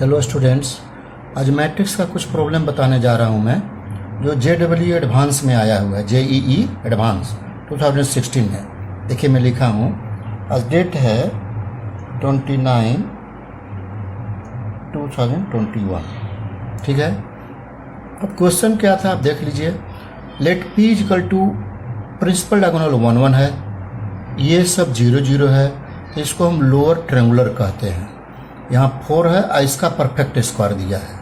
Hello students, आज matrix का कुछ प्रॉब्लम बताने जा रहा हूं मैं, जो JEE एडवांस में आया हुआ है। JEE एडवांस 2016 है। देखिए मैं लिखा हूं, आज डेट है 29/2021। ठीक है। अब क्वेश्चन क्या था आप देख लीजिए। Let P equal to principal diagonal 1 1 है, ये सब 0 0 है, तो इसको हम लोअर ट्रायंगुलर कहते हैं। यहाँ 4 है, इसका परफेक्ट स्क्वायर दिया है।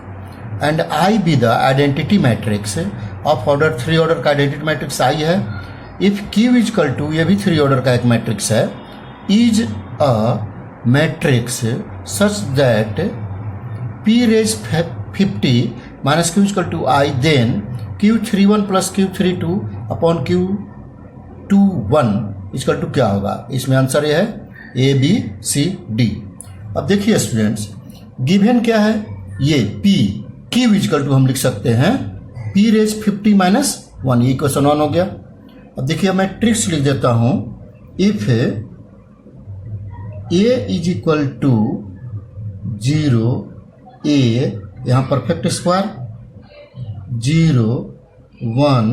And I be the identity matrix of order 3 order का आइडेंटिटी मैट्रिक्स आई है। इफ Q इक्वल टू, ये भी 3 ऑर्डर का एक मैट्रिक्स है, is a matrix such that P raise 50 minus Q equal to I, then Q31 plus Q32 upon Q21 equal to क्या होगा। इसमें आंसर ये है ABCD। अब देखिए स्टूडेंट्स, गिवन क्या है, ये P Q इक्वल टू हम लिख सकते हैं P रेज 50 माइनस 1, ये क्वेश्चन 1 हो गया। अब देखिए मैं ट्रिक्स लिख देता हूं। If A is equal to 0 A, यहाँ परफेक्ट स्क्वायर 0 1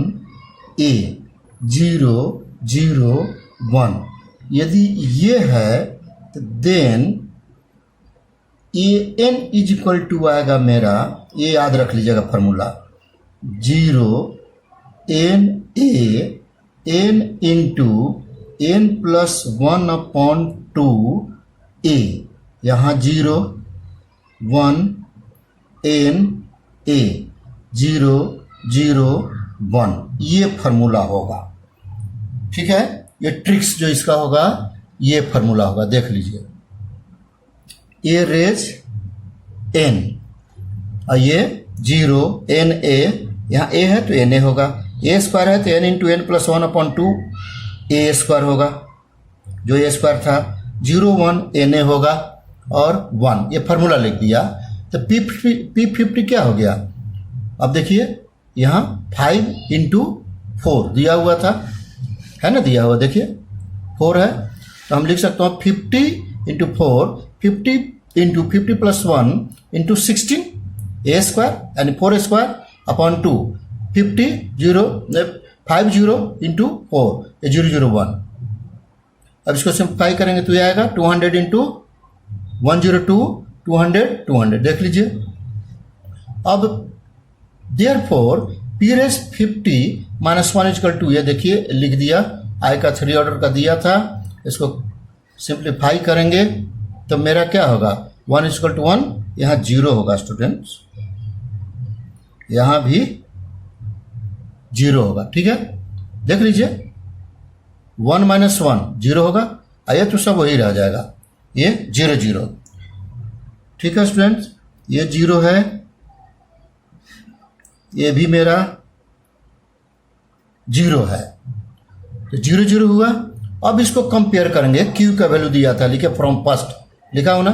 A 0 0 1, यदि ये है तो then AN is equal to आएगा मेरा, ये याद रख लीजिएगा formula, 0 N A N into N plus 1 upon 2 A, यहाँ 0 1 N A 0 0 1, ये फार्मूला होगा। ठीक है, ये ट्रिक्स जो इसका होगा ये फार्मूला होगा, देख लीजिए। A रेज N और ये 0 N A, यहाँ A है तो N A होगा, A स्क्वायर है तो N into N plus 1 upon 2 A square होगा, जो A स्क्वायर था 0 1 N A होगा और 1, ये फार्मूला लिख दिया। तो P50 क्या हो गया। अब देखिए यहाँ 5 इंटू 4 दिया हुआ था, है ना, दिया हुआ देखिए 4 है, तो हम लिख सकते हैं 50 into 4, 50 into 50 plus 1 into 16 A square यानी 4 स्क्वायर अपॉन 2, 50 0 5 0 इंटू 4 0 0 1। अब इसको सिंप्लीफाई करेंगे तो ये आएगा 200 इंटू 102 200 200, देख लीजिए। अब therefore P raise 50 minus 1 equal to, ये देखिए लिख दिया, I का 3 ऑर्डर का दिया था, इसको सिंप्लीफाई करेंगे तो मेरा क्या होगा 1 इक्वल टू 1, यहाँ 0 होगा स्टूडेंट्स, यहाँ भी 0 होगा। ठीक है, देख लीजिए 1 माइनस 1 0 होगा, आइए तो सब वही रह जाएगा, ये 0 0। ठीक है स्टूडेंट्स, ये 0 है, ये भी मेरा 0 है, तो 0 0 हुआ। अब इसको कंपेयर करेंगे, Q का वैल्यू दिया था, लिखे फ्रॉम फर्स्ट, लिखा हो ना,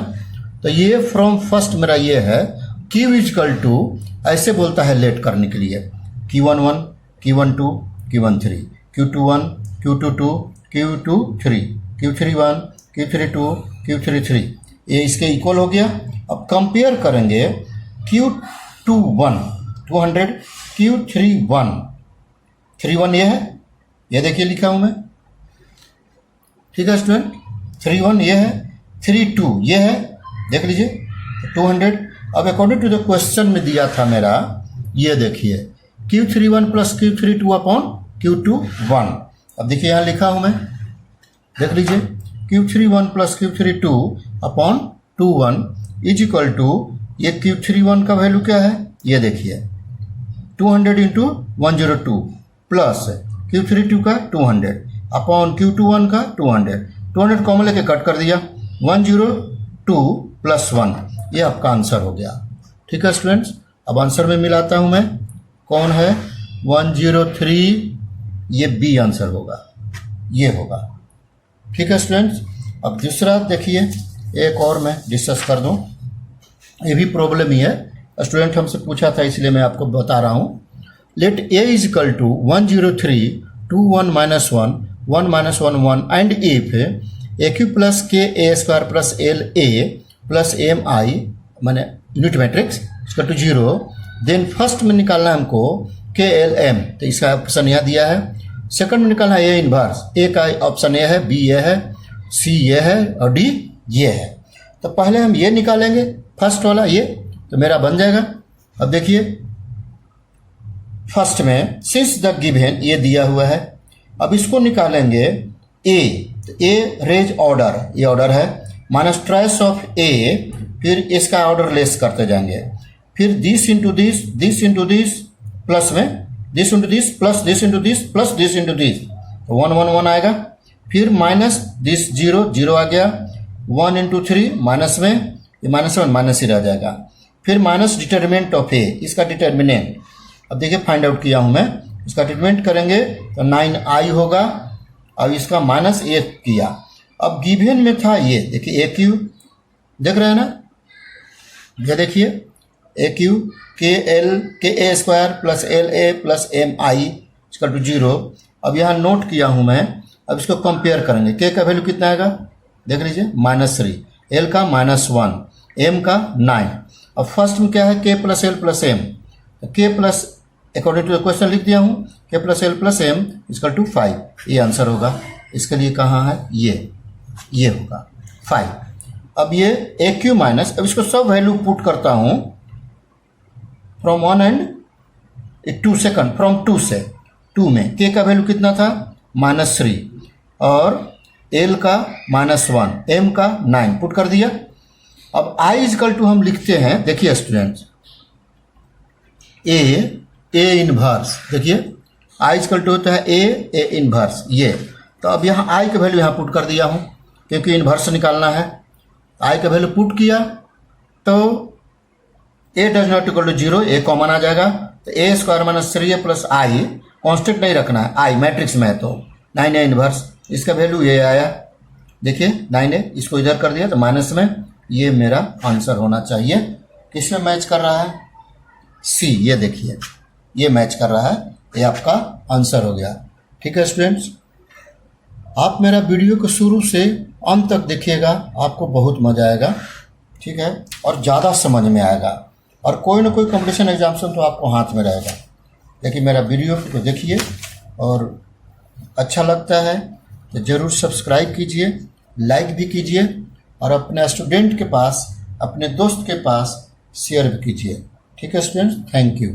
तो ये फ्रॉम फर्स्ट मेरा ये है Q इक्वल टू, ऐसे बोलता है लेट करने के लिए, Q11 Q12 Q13 Q21 Q22 Q23 Q31 Q32 Q33, ये इसके इक्वल हो गया। अब कंपेयर करेंगे Q21 200 Q31 31 ये है, ये देखिए लिखा हूं मैं। ठीक है स्टूडेंट, 31 ये है, 32 ये है, देख लीजिए 200। अब अकॉर्डिंग टू द क्वेश्चन में दिया था मेरा, ये देखिए Q31 plus Q32 upon Q21। अब देखिए यहाँ लिखा हूं मैं, देख लीजिए Q31 plus Q32 upon 21 is equal to, ये Q31 का वैल्यू क्या है, ये देखिए 200 इंटू 102 प्लस Q32 का 200 अपॉन Q21 का 200 कॉमन लेके कट कर दिया, 102 प्लस 1, ये आपका आंसर हो गया। ठीक है स्टूडेंट्स, अब आंसर में मिलाता हूं मैं, कौन है 103, ये बी आंसर होगा, ये होगा। ठीक है स्टूडेंट्स, अब दूसरा देखिए, एक और मैं डिस्कस कर दूं, ये भी प्रॉब्लम ही है, स्टूडेंट हमसे पूछा था इसलिए मैं आपको बता रहा हूं। Let A is equal to 103 2 1 minus 1 1 minus 1 1 and if AQ plus K A square plus LA plus MI माने यूनिट मैट्रिक्स इसका टू 0, देन फर्स्ट में निकालना है हमको के एल एम, तो इसका ऑप्शन यहाँ दिया है। सेकंड में निकालना है ए इनवर्स, ए का ऑप्शन ए है, बी ये है, सी ये है और डी ये है। तो पहले हम ये निकालेंगे फर्स्ट वाला ये, तो मेरा बन जाएगा। अब देखिए फर्स्ट में सिंस द गिवन ये दिया हुआ है, अब इसको निकालेंगे ए, तो ए रेज ऑर्डर, ये ऑर्डर है, माइनस ट्रेस ऑफ ए, फिर इसका ऑर्डर लेस करते जाएंगे, फिर this into this, this into this, plus में this into this, plus this into this, plus this into this, तो 1 1 1 आएगा, फिर माइनस दिस 0 0 आ गया, 1 इंटू 3 माइनस में, ये माइनस 1 माइनस ही रह जाएगा, फिर माइनस डिटर्मिनेंट ऑफ ए, इसका डिटर्मिनेंट अब देखिए फाइंड आउट किया हूं मैं, इसका डिटर्मिनेंट करेंगे तो 9i होगा, अब इसका माइनस 1 किया। अब गिवन में था ये देखिए ए क्यू, देख रहे हैं ना, ये देखिए ए क्यू के A square plus L A plus M I इसका टू 0। अब यहाँ नोट किया हूँ मैं, अब इसको कंपेयर करेंगे, के का वैल्यू कितना आएगा देख लीजिए -3, एल का -1, एम का 9। अब फर्स्ट में क्या है के प्लस एल प्लस एम, के प्लस अकॉर्डिंग टू क्वेश्चन लिख दिया हूँ, के प्लस एल प्लस एम इसका टू 5, ये आंसर होगा। इसके लिए कहाँ है ये होगा 5। अब ये ए क्यू माइनस, अब इसको सब वैल्यू पुट करता हूँ फ्रॉम 1 एंड 2 सेकंड, फ्रॉम 2 से 2 में के का वैल्यू कितना था -3 और एल का -1, एम का 9 पुट कर दिया। अब आई इजकल टू हम लिखते हैं, देखिए स्टूडेंट्स ए इनवर्स, देखिए आई इजकल टू होता है ए इनवर्स ये, तो अब यहाँ आई का वैल्यू यहाँ पुट कर दिया हूँ क्योंकि इनवर्स निकालना है। आई का वैल्यू पुट किया तो A does not equal to 0, A common आ जाएगा, तो A square minus 3a plus I, constant नहीं रखना है, आई मैट्रिक्स में है तो 9a इनवर्स, इसका वैल्यू ये आया, देखिए 9a, इसको इधर कर दिया तो माइनस में, ये मेरा आंसर होना चाहिए। किसमें मैच कर रहा है सी, ये देखिए ये मैच कर रहा है, ये आपका आंसर हो गया। ठीक है स्टूडेंट्स, आप मेरा वीडियो को शुरू से अंत तक देखिएगा, आपको बहुत मजा आएगा, ठीक है, और ज़्यादा समझ में आएगा, और कोई ना कोई कंपटीशन एग्जाम्सन तो आपको हाथ में रहेगा। लेकिन मेरा वीडियो को देखिए और अच्छा लगता है तो ज़रूर सब्सक्राइब कीजिए, लाइक भी कीजिए और अपने स्टूडेंट के पास, अपने दोस्त के पास शेयर भी कीजिए। ठीक है स्टूडेंट्स, थैंक यू।